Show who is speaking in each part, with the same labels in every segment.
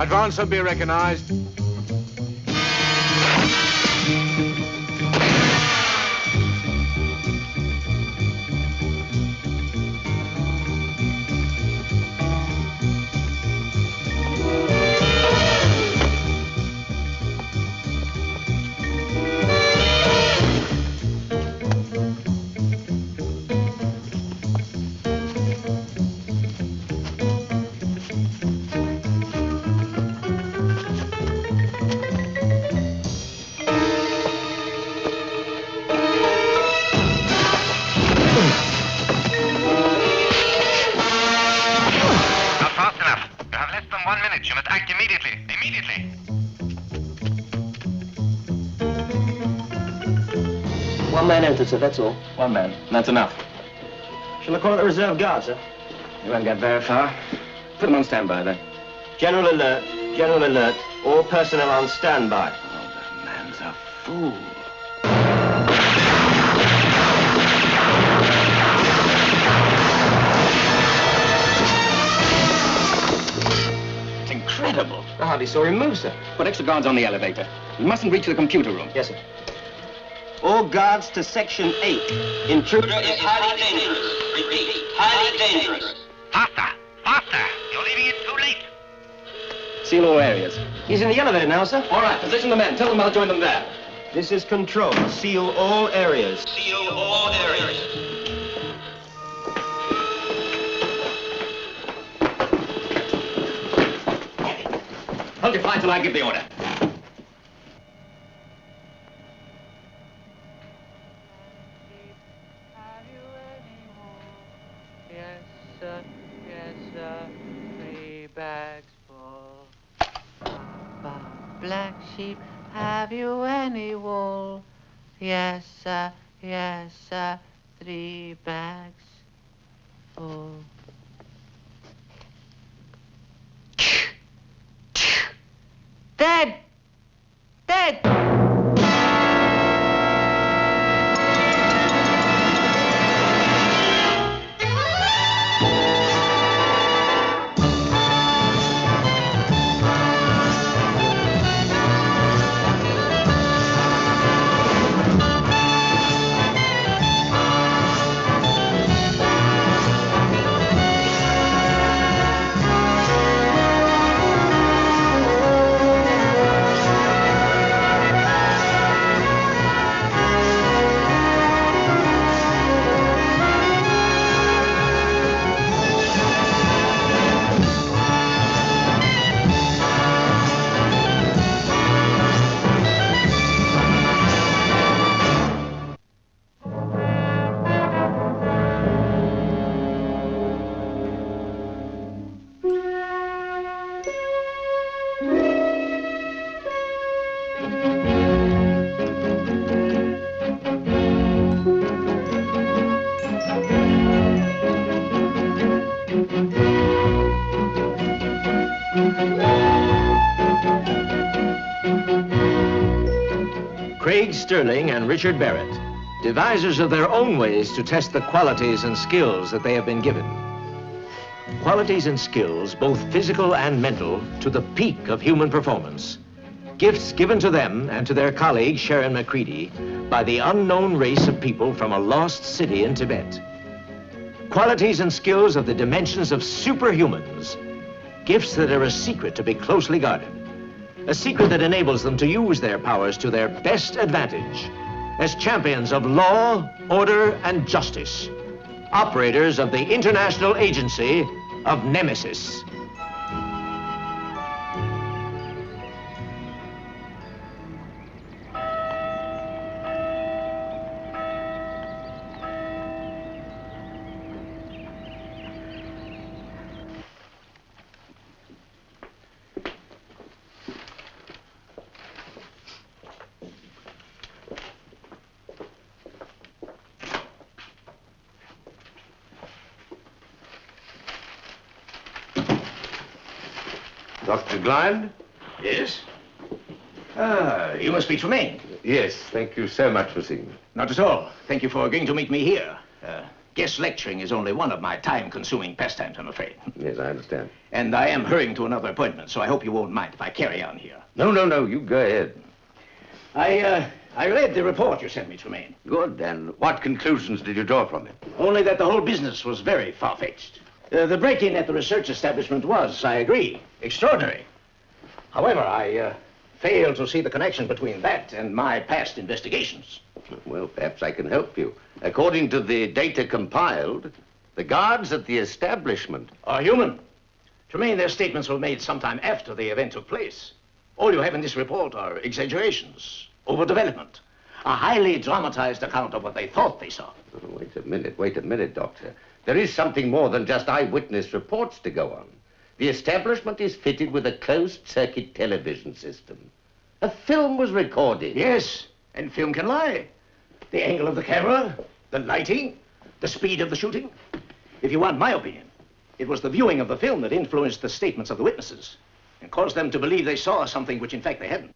Speaker 1: Advance or be recognized.
Speaker 2: Sir, that's all.
Speaker 3: One man. That's enough.
Speaker 2: Shall I call it the reserve guard, sir?
Speaker 3: You won't get very far. Put them on standby, then.
Speaker 2: General alert. General alert. All personnel on standby.
Speaker 3: Oh, that man's a fool. It's incredible.
Speaker 2: I hardly saw him move, sir.
Speaker 3: Put extra guards on the elevator. We mustn't reach the computer room.
Speaker 2: Yes, sir. All guards to Section 8. Intruder is highly dangerous. Repeat, highly dangerous.
Speaker 4: Faster! Faster! You're leaving it too late.
Speaker 3: Seal all areas.
Speaker 2: He's in the elevator now, sir.
Speaker 3: All right, position the men. Tell them I'll join them there.
Speaker 2: This is control. Seal all areas.
Speaker 4: Seal all areas.
Speaker 3: Hold your fire till I give the order.
Speaker 5: Black sheep, have you any wool? Yes, sir, 3 bags full. Dead! Dead!
Speaker 6: Craig Sterling and Richard Barrett, devisers of their own ways to test the qualities and skills that they have been given. Qualities and skills, both physical and mental, to the peak of human performance. Gifts given to them and to their colleague, Sharon McCready, by the unknown race of people from a lost city in Tibet. Qualities and skills of the dimensions of superhumans. Gifts that are a secret to be closely guarded. A secret that enables them to use their powers to their best advantage as champions of law, order, and justice. Operators of the International Agency of Nemesis.
Speaker 1: Dr. Glynd?
Speaker 3: Yes? Ah, you must be Tremaine.
Speaker 1: Yes, thank you so much for seeing me.
Speaker 3: Not at all. Thank you for agreeing to meet me here. Guest lecturing is only one of my time-consuming pastimes, I'm afraid.
Speaker 7: Yes, I understand.
Speaker 3: And I am hurrying to another appointment, so I hope you won't mind if I carry on here.
Speaker 7: No, you go ahead.
Speaker 3: I read the report you sent me, Tremaine.
Speaker 7: Good, and what conclusions did you draw from it?
Speaker 3: Only that the whole business was very far-fetched. The break-in at the research establishment was, I agree, extraordinary. However, I fail to see the connection between that and my past investigations.
Speaker 7: Well, perhaps I can help you. According to the data compiled, the guards at the establishment
Speaker 3: Are human. Tremaine, their statements were made sometime after the event took place. All you have in this report are exaggerations, overdevelopment, a highly dramatized account of what they thought they saw.
Speaker 7: Oh, wait a minute, Doctor. There is something more than just eyewitness reports to go on. The establishment is fitted with a closed-circuit television system. A film was recorded.
Speaker 3: Yes, and film can lie. The angle of the camera, the lighting, the speed of the shooting. If you want my opinion, it was the viewing of the film that influenced the statements of the witnesses and caused them to believe they saw something which in fact they hadn't.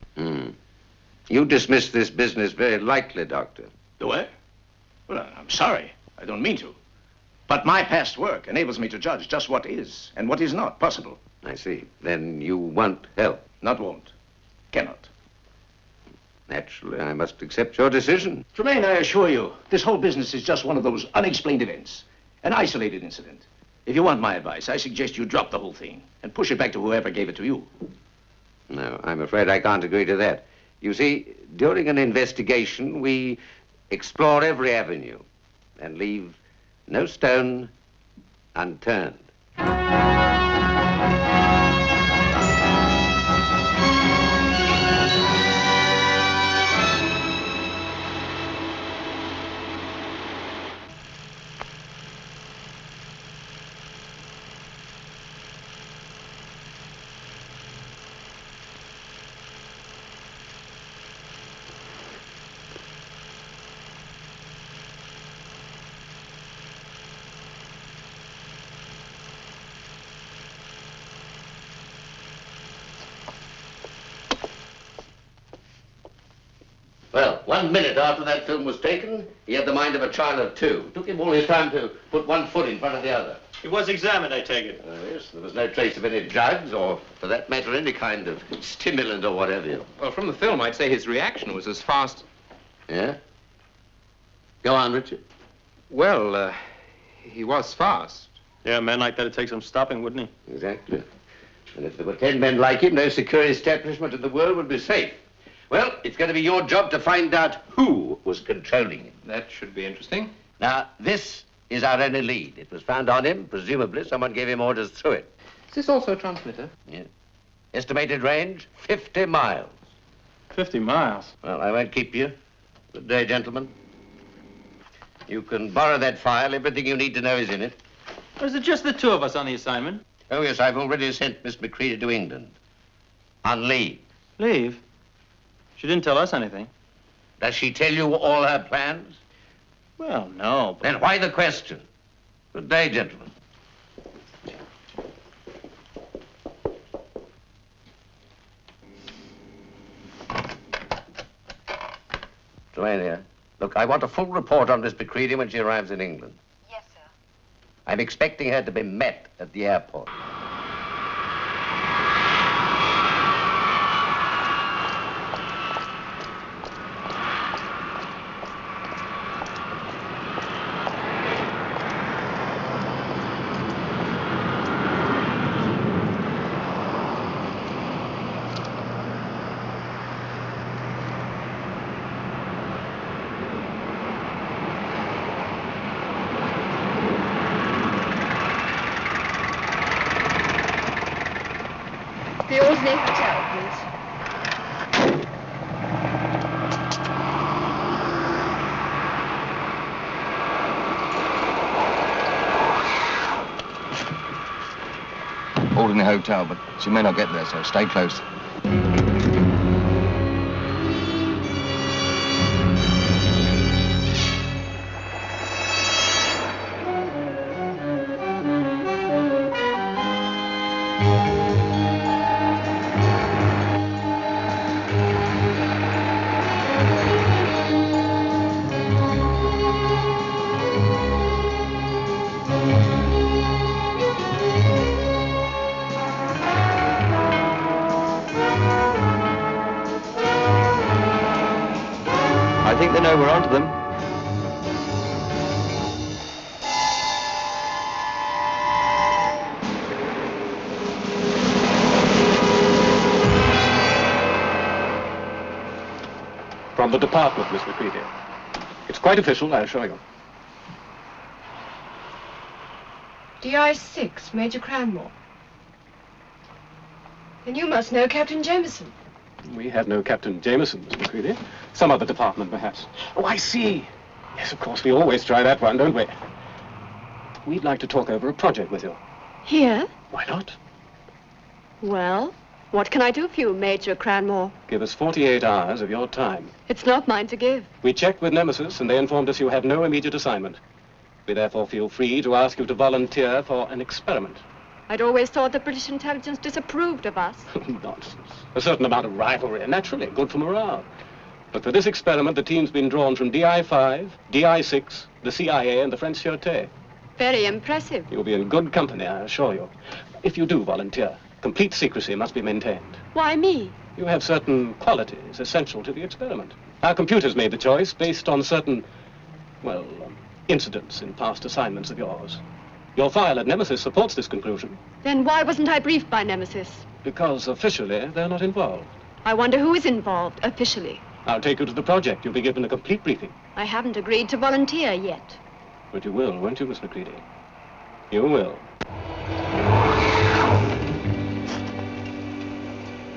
Speaker 7: You dismiss this business very lightly, Doctor.
Speaker 3: Do I? Well, I'm sorry. I don't mean to. But my past work enables me to judge just what is and what is not possible.
Speaker 7: I see. Then you want help.
Speaker 3: Not won't. Cannot.
Speaker 7: Naturally, I must accept your decision.
Speaker 3: Tremaine, I assure you, this whole business is just one of those unexplained events. An isolated incident. If you want my advice, I suggest you drop the whole thing and push it back to whoever gave it to you.
Speaker 7: No, I'm afraid I can't agree to that. You see, during an investigation, we explore every avenue and leave no stone unturned. Well, 1 minute after that film was taken, he had the mind of a child of 2. It took him all his time to put one foot in front of the other.
Speaker 8: He was examined, I take it.
Speaker 7: Yes, there was no trace of any drugs or, for that matter, any kind of stimulant or whatever.
Speaker 9: Well, from the film, I'd say his reaction was as fast.
Speaker 7: Yeah? Go on, Richard.
Speaker 9: Well, he was fast.
Speaker 8: Yeah, a man like that would take some stopping, wouldn't he?
Speaker 7: Exactly. And if there were 10 men like him, no secure establishment in the world would be safe. Well, it's going to be your job to find out who was controlling him.
Speaker 9: That should be interesting.
Speaker 7: Now, this is our only lead. It was found on him. Presumably, someone gave him orders through it.
Speaker 9: Is this also a transmitter?
Speaker 7: Yeah. Estimated range, 50 miles.
Speaker 8: 50 miles?
Speaker 7: Well, I won't keep you. Good day, gentlemen. You can borrow that file. Everything you need to know is in it.
Speaker 8: Or is it just the 2 of us on the assignment?
Speaker 7: Oh, yes, I've already sent Miss McCready to England. On leave.
Speaker 8: Leave? She didn't tell us anything.
Speaker 7: Does she tell you all her plans?
Speaker 8: Well, no, but...
Speaker 7: Then why the question? Good day, gentlemen. Tremaine here. Look, I want a full report on Miss McCready when she arrives in England.
Speaker 5: Yes, sir.
Speaker 7: I'm expecting her to be met at the airport.
Speaker 10: The Orsley Hotel, please.
Speaker 11: All in the hotel, but she may not get there, so stay close. I think they know we're onto them.
Speaker 12: From the department, Miss McCready. It's quite official, I assure you.
Speaker 10: DI-6, Major Cranmore. Then you must know Captain Jameson.
Speaker 12: We have no Captain Jameson, Miss McCready. Some other department, perhaps. Oh, I see. Yes, of course, we always try that one, don't we? We'd like to talk over a project with you.
Speaker 13: Here?
Speaker 12: Why not?
Speaker 13: Well, what can I do for you, Major Cranmore?
Speaker 12: Give us 48 hours of your time.
Speaker 13: It's not mine to give.
Speaker 12: We checked with Nemesis, and they informed us you have no immediate assignment. We therefore feel free to ask you to volunteer for an experiment.
Speaker 13: I'd always thought the British intelligence disapproved of us.
Speaker 12: Nonsense. A certain amount of rivalry, naturally, good for morale. But for this experiment, the team's been drawn from DI-5, DI-6, the CIA, and the French Sûreté.
Speaker 13: Very impressive.
Speaker 12: You'll be in good company, I assure you. If you do volunteer, complete secrecy must be maintained.
Speaker 13: Why me?
Speaker 12: You have certain qualities essential to the experiment. Our computers made the choice based on certain, well, incidents in past assignments of yours. Your file at Nemesis supports this conclusion.
Speaker 13: Then why wasn't I briefed by Nemesis?
Speaker 12: Because officially, they're not involved.
Speaker 13: I wonder who is involved, officially.
Speaker 12: I'll take you to the project. You'll be given a complete briefing.
Speaker 13: I haven't agreed to volunteer yet.
Speaker 12: But you will, won't you, Miss McCready? You will.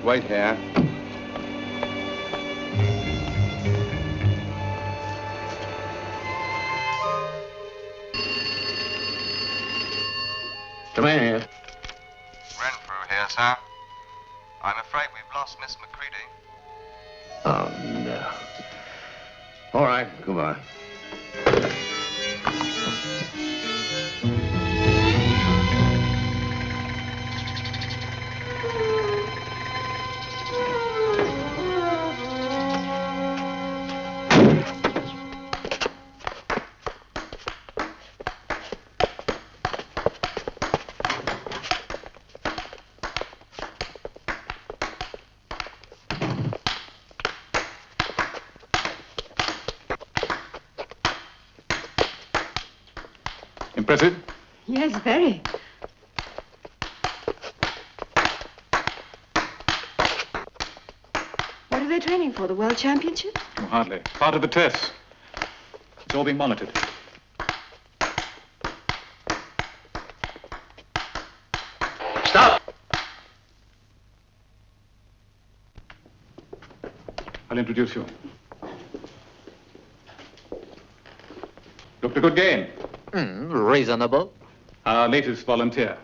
Speaker 11: Wait here.
Speaker 3: Come in here.
Speaker 14: Renfrew here, sir. I'm afraid we've lost Miss McCready.
Speaker 3: Oh, no. All right, goodbye.
Speaker 12: Impressive?
Speaker 13: Yes, very. What are they training for, the World Championship?
Speaker 12: Oh, hardly. Part of the test. It's all being monitored.
Speaker 3: Stop!
Speaker 12: I'll introduce you. Looked a good game.
Speaker 6: Reasonable.
Speaker 12: Our latest volunteer.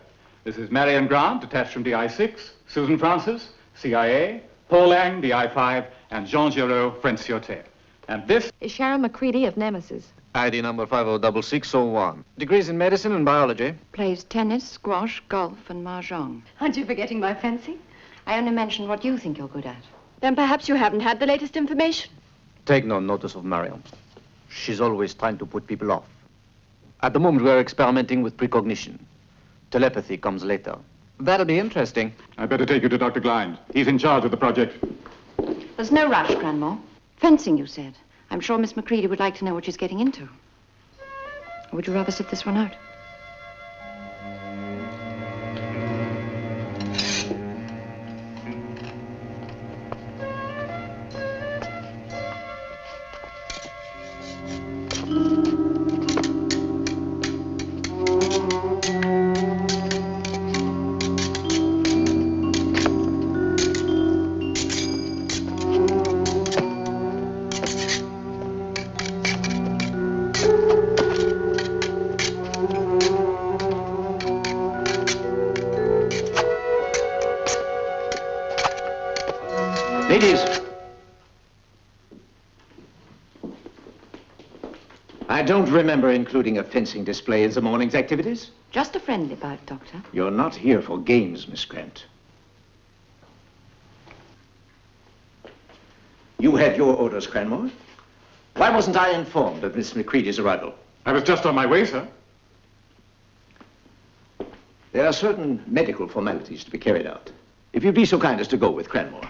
Speaker 12: This is Marion Grant, attached from DI-6, Susan Francis, CIA, Paul Lang, DI-5, and Jean Giraud, French Sûreté. And this
Speaker 15: is Sharon McCready of Nemesis.
Speaker 11: ID number 506601. Degrees in medicine and biology.
Speaker 15: Plays tennis, squash, golf, and mahjong.
Speaker 13: Aren't you forgetting my fencing?
Speaker 15: I only mentioned what you think you're good at.
Speaker 13: Then perhaps you haven't had the latest information.
Speaker 11: Take no notice of Marion. She's always trying to put people off. At the moment, we're experimenting with precognition. Telepathy comes later.
Speaker 6: That'll be interesting.
Speaker 12: I'd better take you to Dr. Gaunt. He's in charge of the project.
Speaker 15: There's no rush, Cranmore. Fencing, you said. I'm sure Miss McCready would like to know what she's getting into. Or would you rather sit this one out?
Speaker 3: Ladies. I don't remember including a fencing display in the morning's activities.
Speaker 15: Just a friendly bout, Doctor.
Speaker 3: You're not here for games, Miss Grant. You had your orders, Cranmore. Why wasn't I informed of Miss McCready's arrival?
Speaker 12: I was just on my way, sir.
Speaker 3: There are certain medical formalities to be carried out. If you'd be so kind as to go with Cranmore.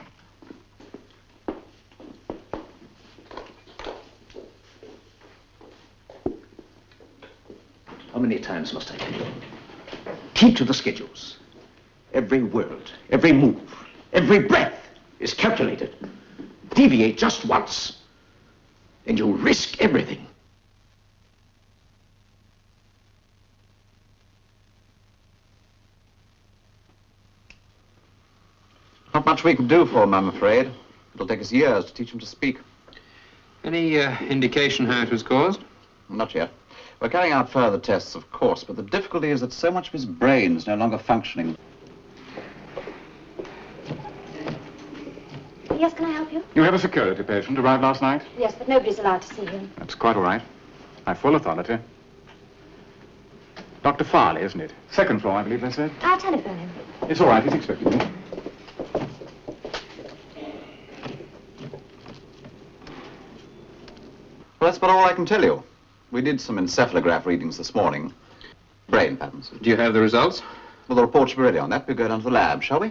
Speaker 3: How many times must I tell you? Keep to the schedules. Every word, every move, every breath is calculated. Deviate just once, and you'll risk everything.
Speaker 11: Not much we can do for him, I'm afraid. It'll take us years to teach him to speak.
Speaker 9: Any indication how it was caused?
Speaker 11: Not yet. We're carrying out further tests, of course, but the difficulty is that so much of his brain's no longer functioning.
Speaker 16: Yes, can I help you?
Speaker 17: You have a security patient arrived last night?
Speaker 16: Yes, but nobody's allowed to see him.
Speaker 17: That's quite all right. I've full authority. Dr. Farley, isn't it? Second floor, I believe they said.
Speaker 16: I'll telephone him.
Speaker 17: It's all right, he's expecting me.
Speaker 11: Well, that's about all I can tell you. We did some encephalograph readings this morning. Brain patterns.
Speaker 9: Do you have the results?
Speaker 11: Well, the report should be ready on that. We'll go down to the lab, shall we?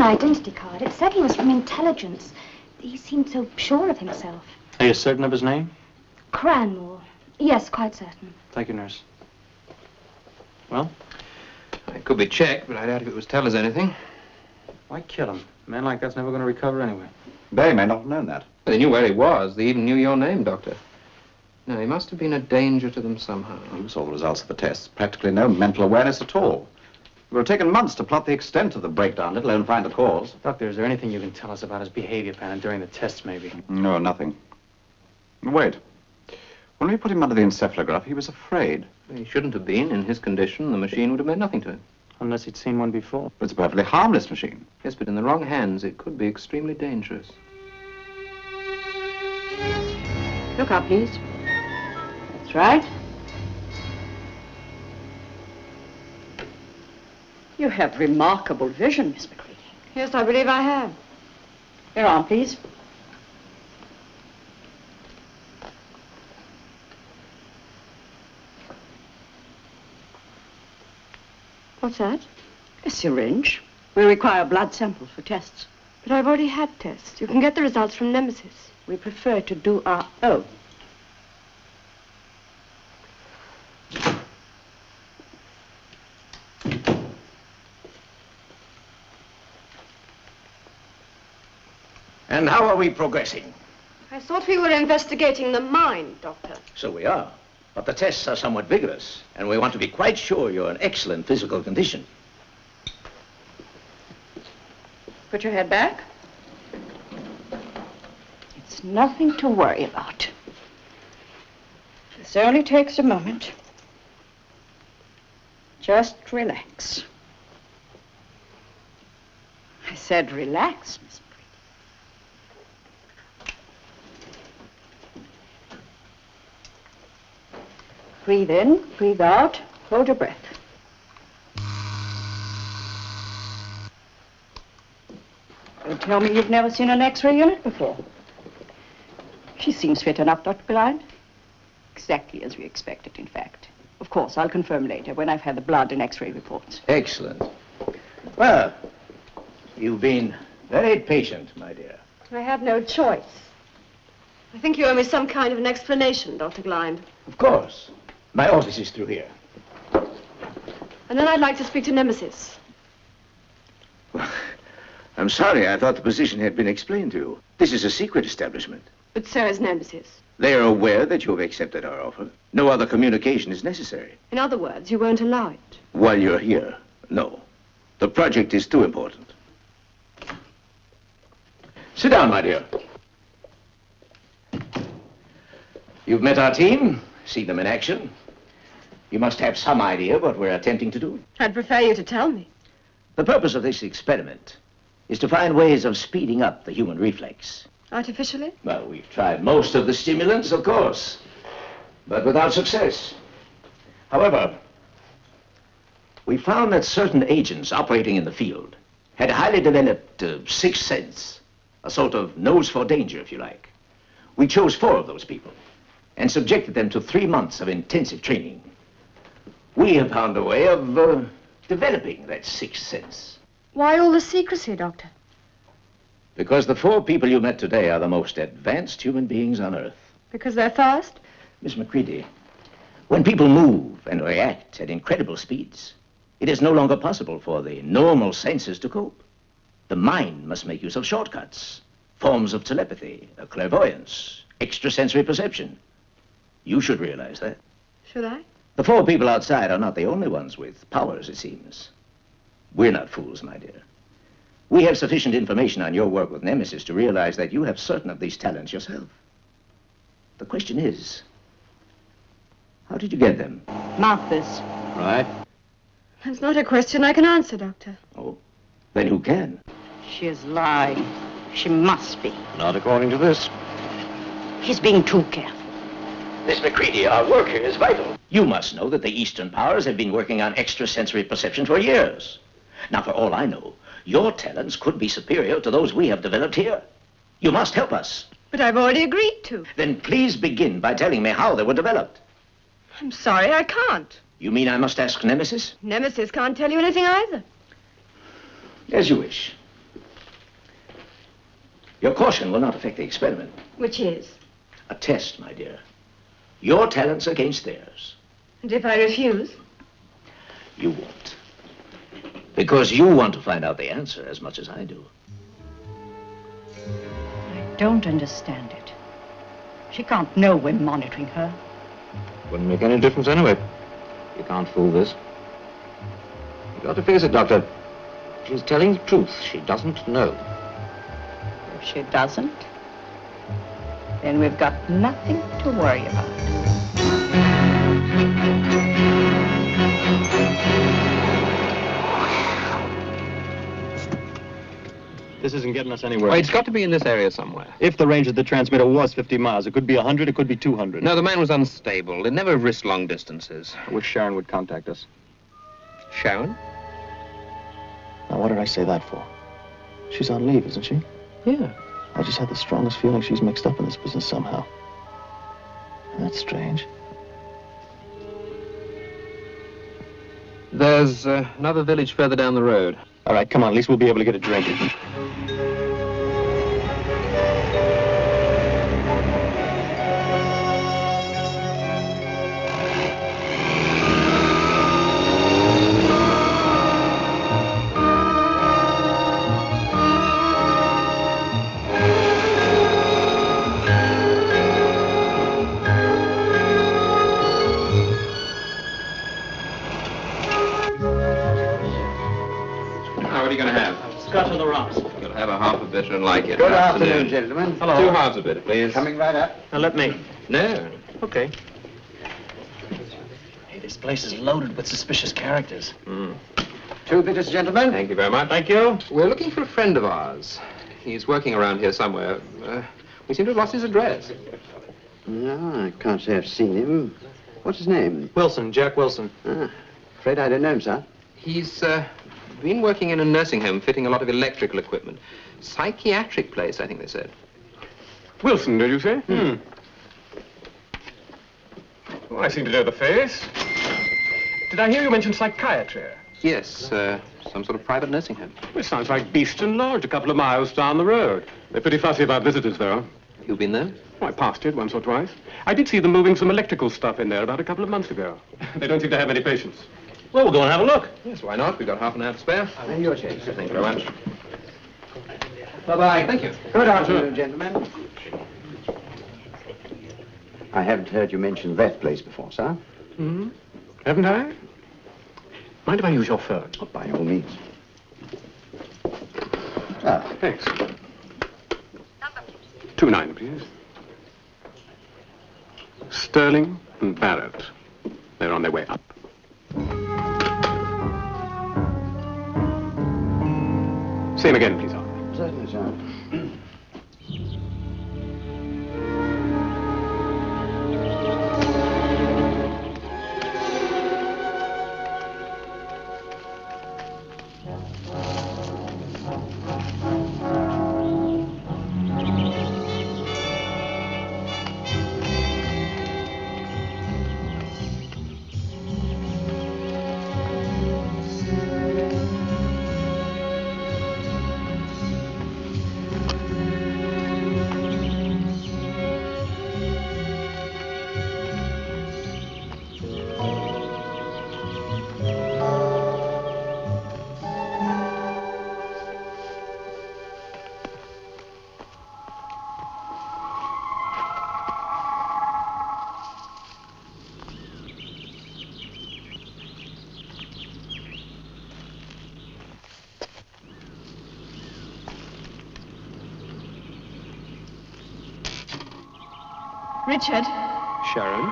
Speaker 16: Identity card. It said he was from intelligence. He seemed so sure of himself.
Speaker 8: Are you certain of his name?
Speaker 16: Cranmore. Yes, quite certain.
Speaker 8: Thank you, nurse. Well?
Speaker 9: It could be checked, but I doubt if it was tell us anything.
Speaker 8: Why kill him? A man like that's never going to recover anyway.
Speaker 11: They may not have known that.
Speaker 9: They knew where he was. They even knew your name, Doctor. No, he must have been a danger to them somehow.
Speaker 11: You saw the results of the tests. Practically no mental awareness at all. It would have taken months to plot the extent of the breakdown, let alone find the cause.
Speaker 8: Doctor, is there anything you can tell us about his behavior pattern during the tests, maybe?
Speaker 11: No, nothing. Wait. When we put him under the encephalograph, he was afraid.
Speaker 9: He shouldn't have been. In his condition, the machine would have meant nothing to him.
Speaker 8: Unless he'd seen one before.
Speaker 11: But it's a perfectly harmless machine.
Speaker 9: Yes, but in the wrong hands, it could be extremely dangerous.
Speaker 15: Look up, please. That's right. You have remarkable vision, Miss McCready. Yes, I believe I have. Your arm, please. What's that? A syringe. We require a blood sample for tests.
Speaker 13: But I've already had tests. You can get the results from Nemesis.
Speaker 15: We prefer to do our own.
Speaker 3: And how are we progressing?
Speaker 13: I thought we were investigating the mind, Doctor.
Speaker 3: So we are. But the tests are somewhat vigorous, and we want to be quite sure you're in excellent physical condition.
Speaker 15: Put your head back. It's nothing to worry about. This only takes a moment. Just relax. I said relax, Miss. Breathe in, breathe out, hold your breath. Don't tell me you've never seen an X-ray unit before. She seems fit enough, Dr. Gaunt. Exactly as we expected, in fact. Of course, I'll confirm later when I've had the blood and X-ray reports.
Speaker 3: Excellent. Well, you've been very patient, my dear.
Speaker 13: I had no choice. I think you owe me some kind of an explanation, Dr. Gaunt.
Speaker 3: Of course. My office is through here.
Speaker 13: And then I'd like to speak to Nemesis.
Speaker 3: I'm sorry, I thought the position had been explained to you. This is a secret establishment.
Speaker 13: But so is Nemesis.
Speaker 3: They are aware that you have accepted our offer. No other communication is necessary.
Speaker 13: In other words, you won't allow it.
Speaker 3: While you're here, no. The project is too important. Sit down, my dear. You've met our team, seen them in action. You must have some idea what we're attempting to do.
Speaker 13: I'd prefer you to tell me.
Speaker 3: The purpose of this experiment is to find ways of speeding up the human reflex.
Speaker 13: Artificially?
Speaker 3: Well, we've tried most of the stimulants, of course, but without success. However, we found that certain agents operating in the field had a highly developed sixth sense, a sort of nose for danger, if you like. We chose 4 of those people and subjected them to 3 months of intensive training. We have found a way of developing that sixth sense.
Speaker 13: Why all the secrecy, Doctor?
Speaker 3: Because the 4 people you met today are the most advanced human beings on Earth.
Speaker 13: Because they're fast?
Speaker 3: Miss McCready, when people move and react at incredible speeds, it is no longer possible for the normal senses to cope. The mind must make use of shortcuts, forms of telepathy, clairvoyance, extrasensory perception. You should realize that.
Speaker 13: Should I?
Speaker 3: The 4 people outside are not the only ones with powers, it seems. We're not fools, my dear. We have sufficient information on your work with Nemesis to realize that you have certain of these talents yourself. The question is, how did you get them?
Speaker 15: Mouth this.
Speaker 3: Right.
Speaker 13: That's not a question I can answer, Doctor.
Speaker 3: Oh, then who can?
Speaker 15: She is lying. She must be.
Speaker 3: Not according to this.
Speaker 15: He's being too careful.
Speaker 3: Miss McCready, our work here is vital. You must know that the Eastern powers have been working on extrasensory perception for years. Now, for all I know, your talents could be superior to those we have developed here. You must help us.
Speaker 13: But I've already agreed to.
Speaker 3: Then please begin by telling me how they were developed.
Speaker 13: I'm sorry, I can't.
Speaker 3: You mean I must ask Nemesis?
Speaker 13: Nemesis can't tell you anything either.
Speaker 3: As you wish. Your caution will not affect the experiment.
Speaker 13: Which is?
Speaker 3: A test, my dear. Your talents against theirs.
Speaker 13: And if I refuse?
Speaker 3: You won't. Because you want to find out the answer as much as I do.
Speaker 15: I don't understand it. She can't know we're monitoring her.
Speaker 6: Wouldn't make any difference anyway. You can't fool this. You got to face it, Doctor. She's telling the truth. She doesn't know.
Speaker 15: If she doesn't, then we've got nothing to worry about.
Speaker 8: This isn't getting us anywhere.
Speaker 9: Well, it's got to be in this area somewhere.
Speaker 8: If the range of the transmitter was 50 miles, it could be 100, it could be 200.
Speaker 9: No, the man was unstable. It never risked long distances.
Speaker 8: I wish Sharon would contact us.
Speaker 9: Sharon?
Speaker 18: Now, what did I say that for? She's on leave, isn't she?
Speaker 9: Yeah.
Speaker 18: I just had the strongest feeling she's mixed up in this business somehow. That's strange.
Speaker 9: There's another village further down the road.
Speaker 8: All right, come on, at least we'll be able to get a drink.
Speaker 9: Better and like it.
Speaker 7: Good afternoon, gentlemen.
Speaker 9: Hello. 2 halves of it, please.
Speaker 7: Coming right up.
Speaker 8: Now, let me.
Speaker 9: No.
Speaker 8: Okay.
Speaker 11: Hey, this place is loaded with suspicious characters.
Speaker 7: 2 bitters, gentlemen.
Speaker 9: Thank you very much.
Speaker 8: Thank you.
Speaker 9: We're looking for a friend of ours. He's working around here somewhere. We seem to have lost his address.
Speaker 7: No, I can't say I've seen him. What's his name?
Speaker 8: Wilson, Jack Wilson.
Speaker 7: Afraid I don't know him, sir.
Speaker 9: He's been working in a nursing home, fitting a lot of electrical equipment. Psychiatric place, I think they said.
Speaker 12: Wilson, did you say? Oh, I seem to know the face. Did I hear you mention psychiatry?
Speaker 9: Yes, some sort of private nursing home.
Speaker 12: Well, it sounds like Beeston Lodge, a couple of miles down the road. They're pretty fussy about visitors, though.
Speaker 9: You've been there?
Speaker 12: Oh, I passed it once or twice. I did see them moving some electrical stuff in there about a couple of months ago. They don't seem to have any patients. Well, we'll go and have a look.
Speaker 9: Yes, why not? We've got half an hour to spare.
Speaker 6: And your change.
Speaker 9: Thank you very much.
Speaker 6: Bye-bye.
Speaker 9: Thank you.
Speaker 19: Good afternoon, gentlemen. I haven't heard you mention that place before, sir.
Speaker 12: Hmm? Haven't I? Mind if I use your phone?
Speaker 19: Oh, by all means. Ah,
Speaker 12: Thanks. 29, please. Sterling and Barrett. They're on their way up. Same again, please, Arthur.
Speaker 19: Certainly, sir.
Speaker 10: Richard.
Speaker 9: Sharon?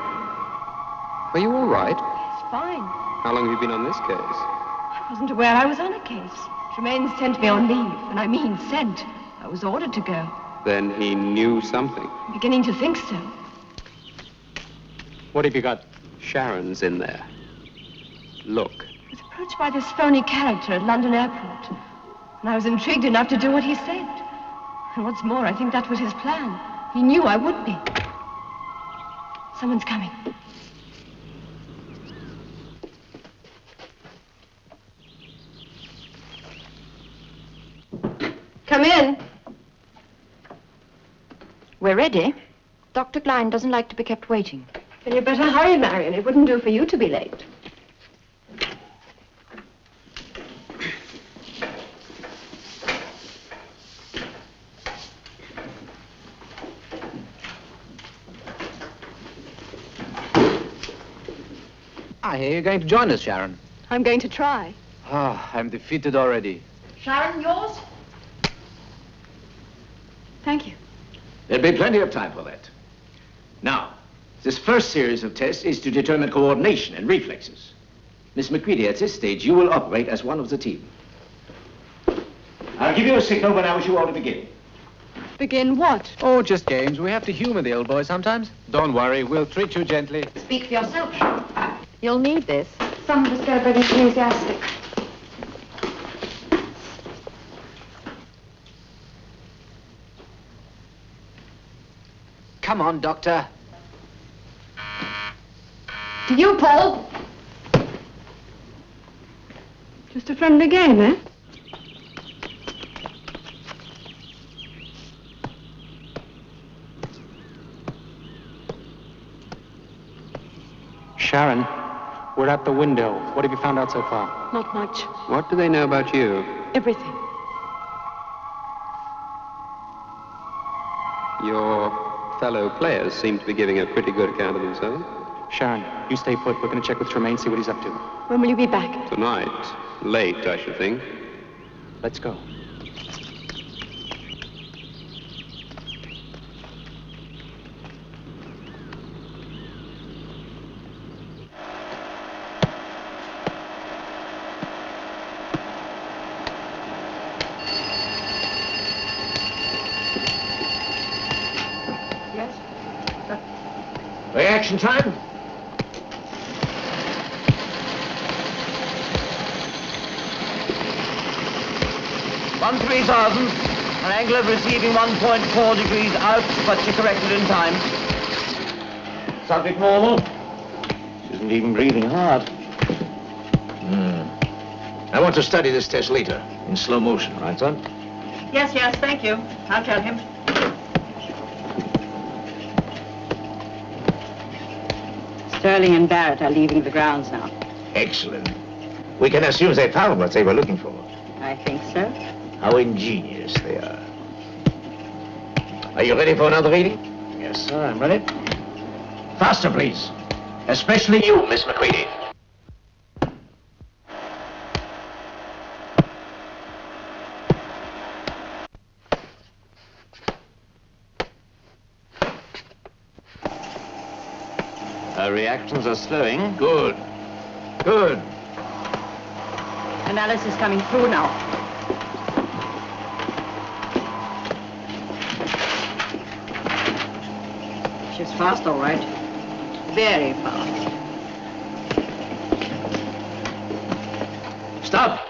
Speaker 9: Are you all right?
Speaker 10: It's fine.
Speaker 9: How long have you been on this case?
Speaker 10: I wasn't aware I was on a case. Tremaine sent me on leave, and I mean sent. I was ordered to go.
Speaker 9: Then he knew something.
Speaker 10: I'm beginning to think so.
Speaker 12: What have you got?
Speaker 9: Sharon's in there. Look.
Speaker 10: I was approached by this phony character at London Airport, and I was intrigued enough to do what he said. And what's more, I think that was his plan. He knew I would be. Someone's coming. Come in.
Speaker 15: We're ready. Dr. Klein doesn't like to be kept waiting.
Speaker 10: Then you'd better hurry, Marion. It wouldn't do for you to be late.
Speaker 11: I hear you're going to join us, Sharon.
Speaker 13: I'm going to try.
Speaker 11: Ah, I'm defeated already.
Speaker 10: Sharon, yours?
Speaker 13: Thank you.
Speaker 3: There'll be plenty of time for that. Now, this first series of tests is to determine coordination and reflexes. Miss McCready, at this stage, you will operate as one of the team. I'll give you a signal when I wish you all to begin.
Speaker 13: Begin what?
Speaker 11: Oh, just games. We have to humor the old boy sometimes. Don't worry, we'll treat you gently.
Speaker 15: Speak for yourself. You'll need this. Some of us get a bit enthusiastic.
Speaker 11: Come on, Doctor.
Speaker 10: To you, Paul. Just a friendly game, eh?
Speaker 12: Sharon, we're at the window. What have you found out so far?
Speaker 13: Not much.
Speaker 9: What do they know about you?
Speaker 13: Everything.
Speaker 9: Your fellow players seem to be giving a pretty good account of themselves.
Speaker 12: Sharon, you stay put. We're going to check with Tremaine, see what he's up to.
Speaker 13: When will you be back?
Speaker 9: Tonight. Late, I should think.
Speaker 12: Let's go.
Speaker 3: Reaction time.
Speaker 11: One 3000. An angle of receiving 1.4 degrees out, but you corrected in time.
Speaker 3: Subject normal.
Speaker 11: She isn't even breathing hard.
Speaker 6: I want to study this test later, in slow motion, right, son?
Speaker 15: Yes, yes, thank you. I'll tell him. Sterling and Barrett are leaving the grounds now.
Speaker 6: Excellent. We can assume they found what they were looking for.
Speaker 15: I think so.
Speaker 6: How ingenious they are. Are you ready for another reading?
Speaker 3: Yes, sir, I'm ready. Faster, please. Especially you, Miss McCready.
Speaker 6: Her reactions are slowing. Good. Good.
Speaker 15: Analysis coming through now. She's fast, all right. Very fast.
Speaker 6: Stop.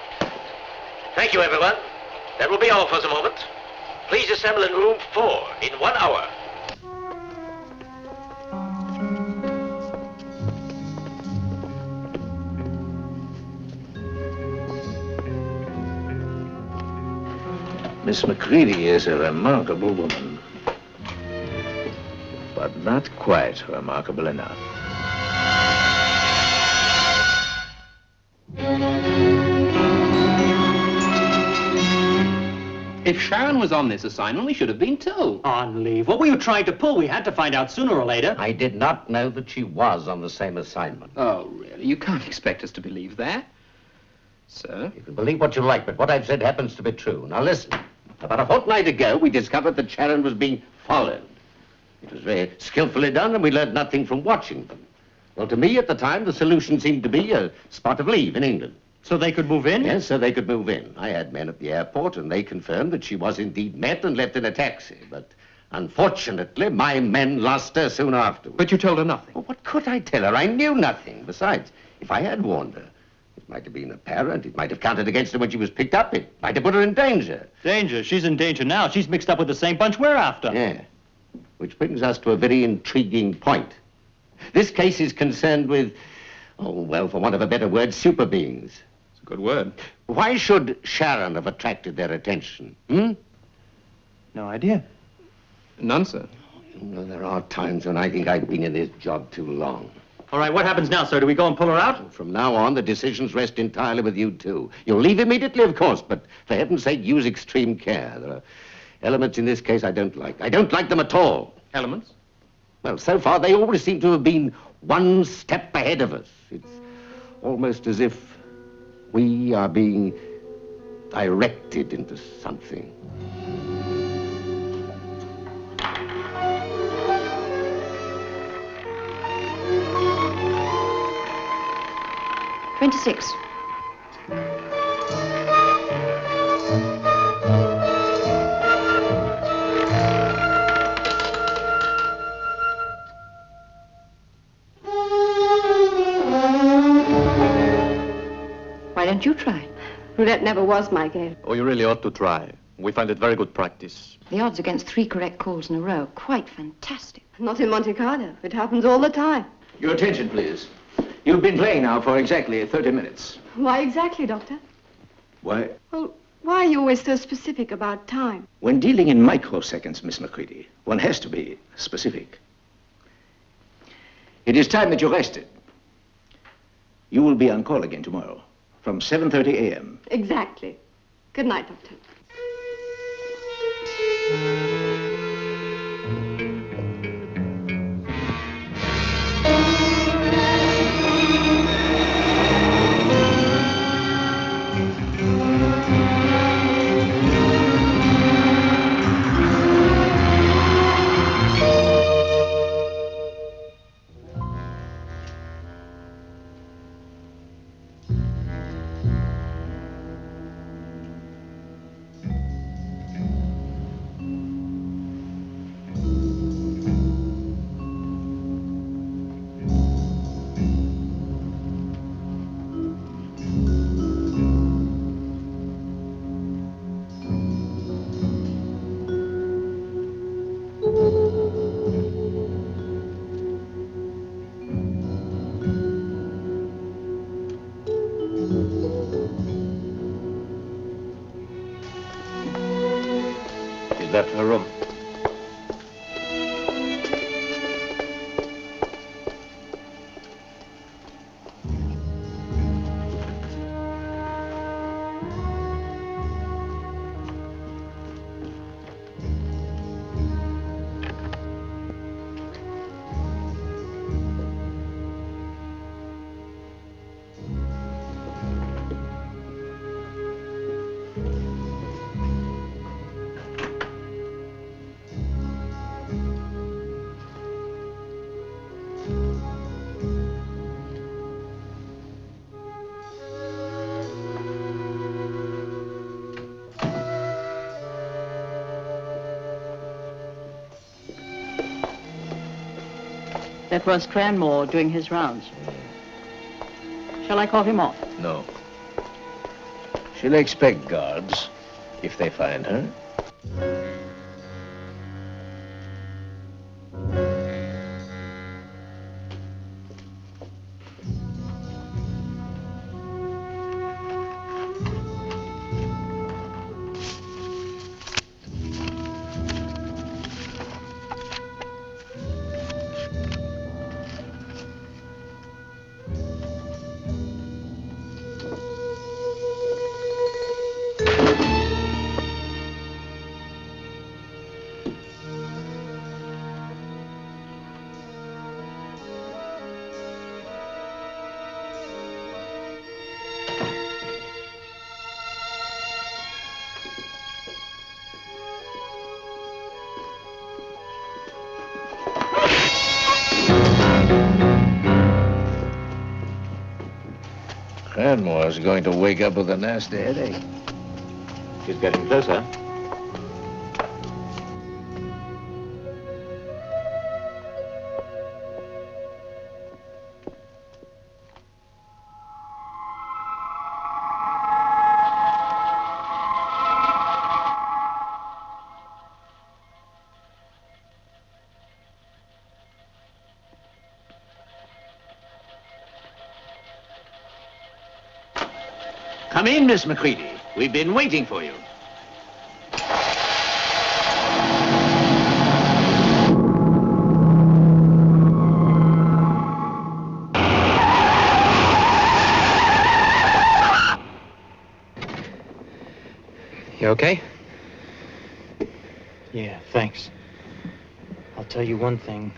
Speaker 6: Thank you, everyone. That will be all for the moment. Please assemble in room 4 in 1 hour. Miss McCready is a remarkable woman, but not quite remarkable enough.
Speaker 9: If Sharon was on this assignment, we should have been told.
Speaker 8: On leave. What were you trying to pull? We had to find out sooner or later.
Speaker 7: I did not know that she was on the same assignment.
Speaker 9: Oh, really? You can't expect us to believe that. Sir?
Speaker 7: You can believe what you like, but what I've said happens to be true. Now listen. About a fortnight ago, we discovered that Sharon was being followed. It was very skillfully done, and we learned nothing from watching them. Well, to me, at the time, the solution seemed to be a spot of leave in England.
Speaker 8: So they could move in?
Speaker 7: Yes, so they could move in. I had men at the airport, and they confirmed that she was indeed met and left in a taxi. But unfortunately, my men lost her soon afterwards.
Speaker 9: But you told her nothing.
Speaker 7: Well, what could I tell her? I knew nothing. Besides, if I had warned her, it might have been apparent. It might have counted against her when she was picked up. It might have put her in danger.
Speaker 8: Danger? She's in danger now. She's mixed up with the same bunch we're after.
Speaker 7: Yeah. Which brings us to a very intriguing point. This case is concerned with, oh, well, for want of a better word, super beings.
Speaker 9: It's a good word.
Speaker 7: Why should Sharon have attracted their attention? Hmm?
Speaker 8: No idea.
Speaker 9: None, sir.
Speaker 7: You know, there are times when I think I've been in this job too long.
Speaker 8: All right, what happens now, sir? Do we go and pull her out?
Speaker 7: From now on, the decisions rest entirely with you two. You'll leave immediately, of course, but for heaven's sake, use extreme care. There are elements in this case I don't like. I don't like them at all.
Speaker 9: Elements?
Speaker 7: Well, so far, they always seem to have been one step ahead of us. It's almost as if we are being directed into something.
Speaker 10: "26. Why don't you try?
Speaker 13: Roulette never was my game.
Speaker 11: Oh, you really ought to try. We find it very good practice.
Speaker 10: The odds against 3 correct calls in a row, quite fantastic.
Speaker 13: Not in Monte Carlo. It happens all the time.
Speaker 6: Your attention, please. You've been playing now for exactly 30 minutes.
Speaker 13: Why exactly, Doctor?
Speaker 3: Why,
Speaker 13: Well, why are you always so specific about time?
Speaker 3: when dealing in microseconds, Miss McCready, one has to be specific. It is time that you rested. You will be on call again tomorrow from 7:30 a.m.
Speaker 13: Exactly. Good night, Doctor.
Speaker 6: She's left her room.
Speaker 15: That was Cranmore doing his rounds. Shall I call him off?
Speaker 6: No. She'll expect guards if they find her. Cranmore's going to wake up with a nasty headache.
Speaker 8: She's getting closer.
Speaker 3: Come in, Miss Macready. We've been waiting for you.
Speaker 8: You okay?
Speaker 11: Yeah, thanks. I'll tell you one thing.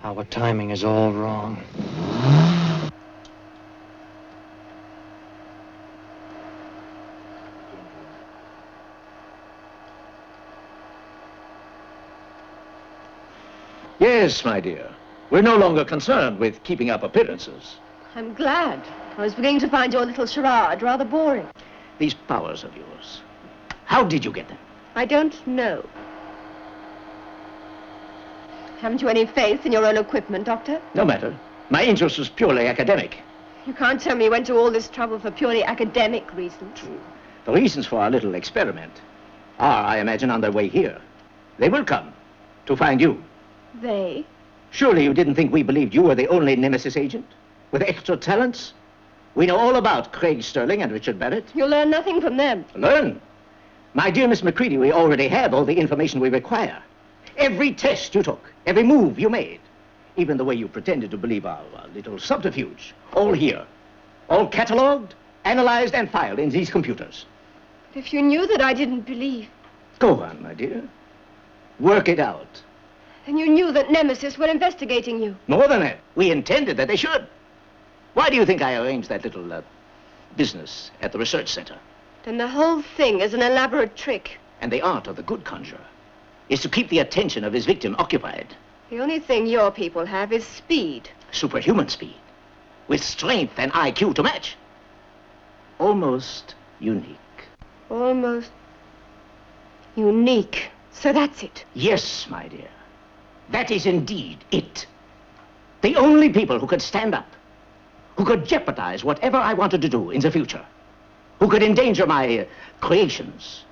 Speaker 11: Our timing is all wrong.
Speaker 3: Yes, my dear. We're no longer concerned with keeping up appearances.
Speaker 13: I'm glad. I was beginning to find your little charade rather boring.
Speaker 3: These powers of yours. How did you get them?
Speaker 13: I don't know. Haven't you any faith in your own equipment, Doctor?
Speaker 3: No matter. My interest was purely academic.
Speaker 13: You can't tell me you went to all this trouble for purely academic reasons.
Speaker 3: The reasons for our little experiment are, I imagine, on their way here. They will come to find you.
Speaker 13: They?
Speaker 3: Surely you didn't think we believed you were the only Nemesis agent? With extra talents? We know all about Craig Sterling and Richard Barrett.
Speaker 13: You'll learn nothing from them.
Speaker 3: Learn? My dear Miss Macready, we already have all the information we require. Every test you took, every move you made, even the way you pretended to believe our little subterfuge, all here. All catalogued, analyzed, and filed in these computers.
Speaker 13: If you knew that I didn't believe,
Speaker 3: Go on, my dear. Work it out.
Speaker 13: then you knew that Nemesis were investigating you.
Speaker 3: More than that, we intended that they should. Why do you think I arranged that little business at the research center?
Speaker 13: Then the whole thing is an elaborate trick.
Speaker 3: And the art of the good conjurer is to keep the attention of his victim occupied.
Speaker 13: The only thing your people have is speed.
Speaker 3: Superhuman speed, with strength and IQ to match. Almost unique.
Speaker 13: Almost unique. So that's it.
Speaker 3: Yes, my dear. That is indeed it. The only people who could stand up, who could jeopardize whatever I wanted to do in the future, who could endanger my creations,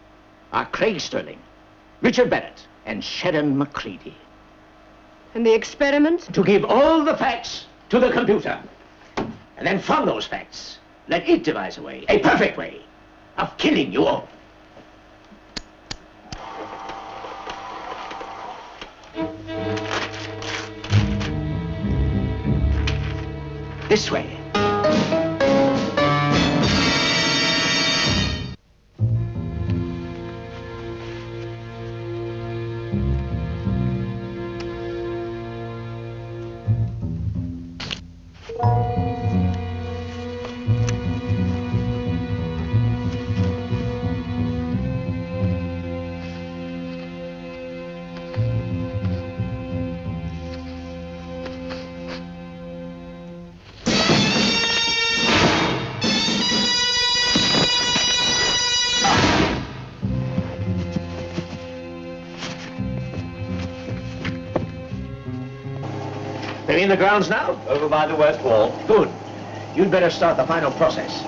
Speaker 3: are Craig Sterling, Richard Barrett, and Sharon Macready.
Speaker 13: And the experiment?
Speaker 3: To give all the facts to the computer. And then from those facts, let it devise a way, a perfect way, of killing you all. This way. We're in the grounds now?
Speaker 11: Over by the west wall.
Speaker 3: Good. You'd better start the final process.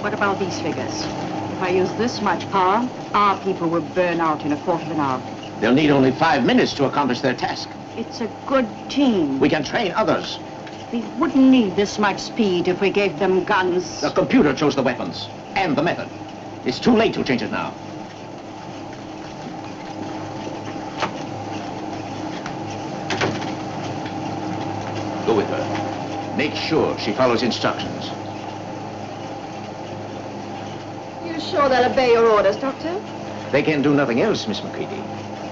Speaker 15: What about these figures? If I use this much power, our people will burn out in a quarter of an hour.
Speaker 3: They'll need only 5 minutes to accomplish their task.
Speaker 15: It's a good team.
Speaker 3: We can train others.
Speaker 15: We wouldn't need this much speed if we gave them guns.
Speaker 3: The computer chose the weapons and the method. It's too late to change it now. Go with her. Make sure she follows instructions.
Speaker 13: You sure they'll obey your orders, Doctor?
Speaker 3: They can do nothing else, Miss McCready.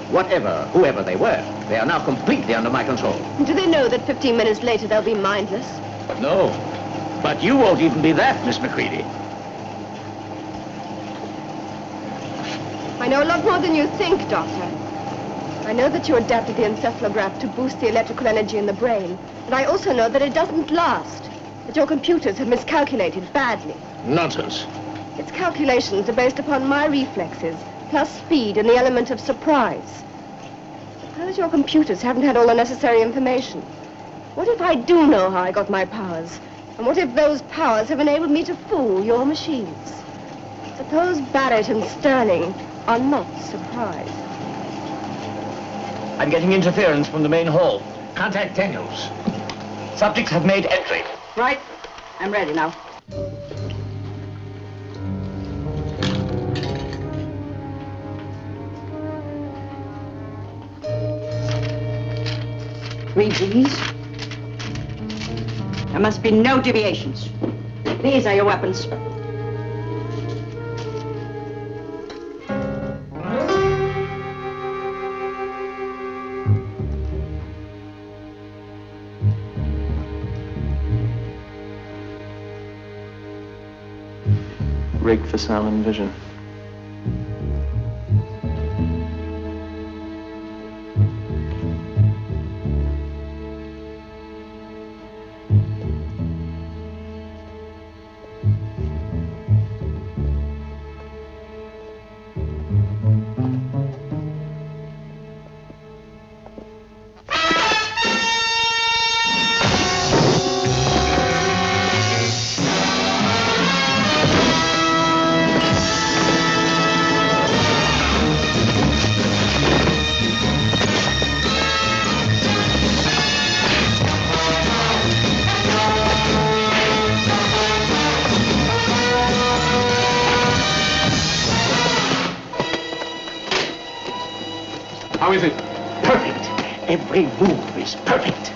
Speaker 3: Whoever they were, they are now completely under my control.
Speaker 13: Do they know that 15 minutes later they'll be mindless?
Speaker 3: No. But you won't even be that, Miss McCready.
Speaker 13: I know a lot more than you think, Doctor. I know that you adapted the encephalograph to boost the electrical energy in the brain. But I also know that it doesn't last. That your computers have miscalculated badly.
Speaker 3: Nonsense.
Speaker 13: Its calculations are based upon my reflexes, plus speed and the element of surprise. Suppose your computers haven't had all the necessary information. What if I do know how I got my powers? And what if those powers have enabled me to fool your machines? Suppose Barrett and Sterling are not surprised.
Speaker 3: I'm getting interference from the main hall. Contact Daniels. Subjects have made entry.
Speaker 15: Right. I'm ready now. Read these. There must be no deviations. These are your weapons.
Speaker 11: Rigged for sound and vision.
Speaker 17: How is it?
Speaker 3: Perfect. Every move is perfect.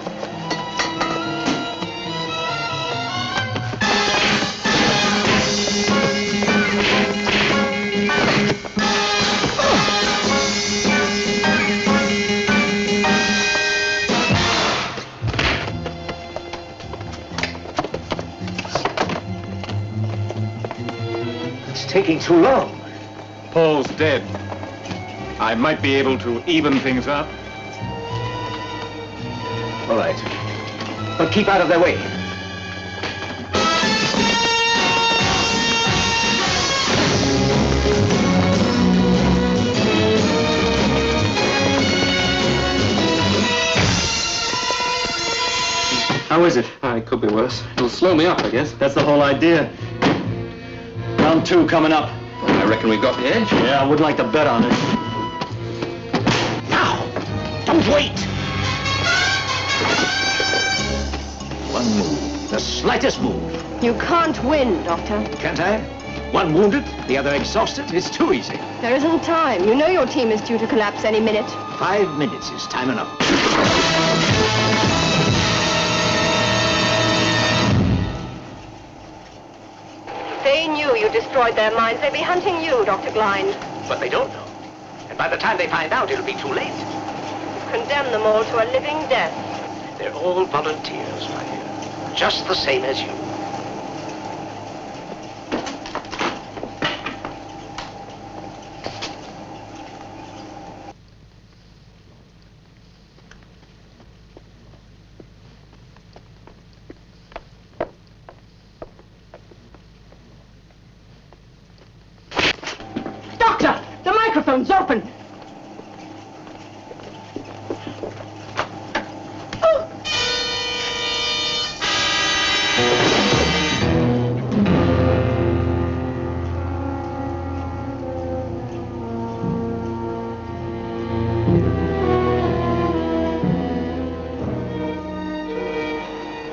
Speaker 3: It's taking too long.
Speaker 17: Paul's dead. I might be able to even things up.
Speaker 3: All right. But keep out of their way.
Speaker 11: How is it?
Speaker 8: It could be worse. It'll slow me up, I guess.
Speaker 11: That's the whole idea. Round 2 coming up.
Speaker 8: I reckon we've got the edge.
Speaker 11: Yeah, I would like to bet on it.
Speaker 3: Don't wait!
Speaker 6: One move.
Speaker 3: The slightest move.
Speaker 13: You can't win, Doctor.
Speaker 3: Can't I? One wounded, the other exhausted. It's too easy.
Speaker 13: There isn't time. You know your team is due to collapse any minute.
Speaker 3: 5 minutes is time enough.
Speaker 13: If they knew you destroyed their minds, they'd be hunting you, Dr. Glynde.
Speaker 3: But they don't know. And by the time they find out, it'll be too late.
Speaker 13: Condemn them all to a living death.
Speaker 3: They're all volunteers, my dear. Just the same as you.
Speaker 15: Doctor, the microphone's open.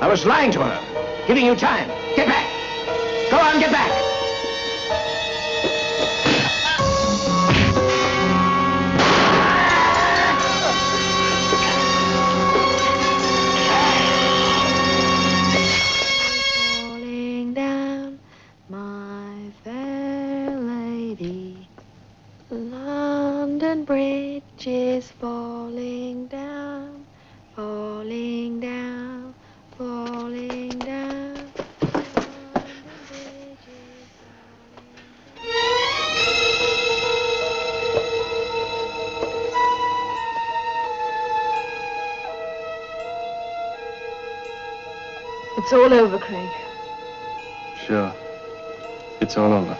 Speaker 3: I was lying to her, giving you time. Get back. Go on, get back.
Speaker 5: Falling down, my fair lady. London Bridge is falling down, falling down, falling down.
Speaker 10: It's all over, Craig.
Speaker 17: Sure. It's all over.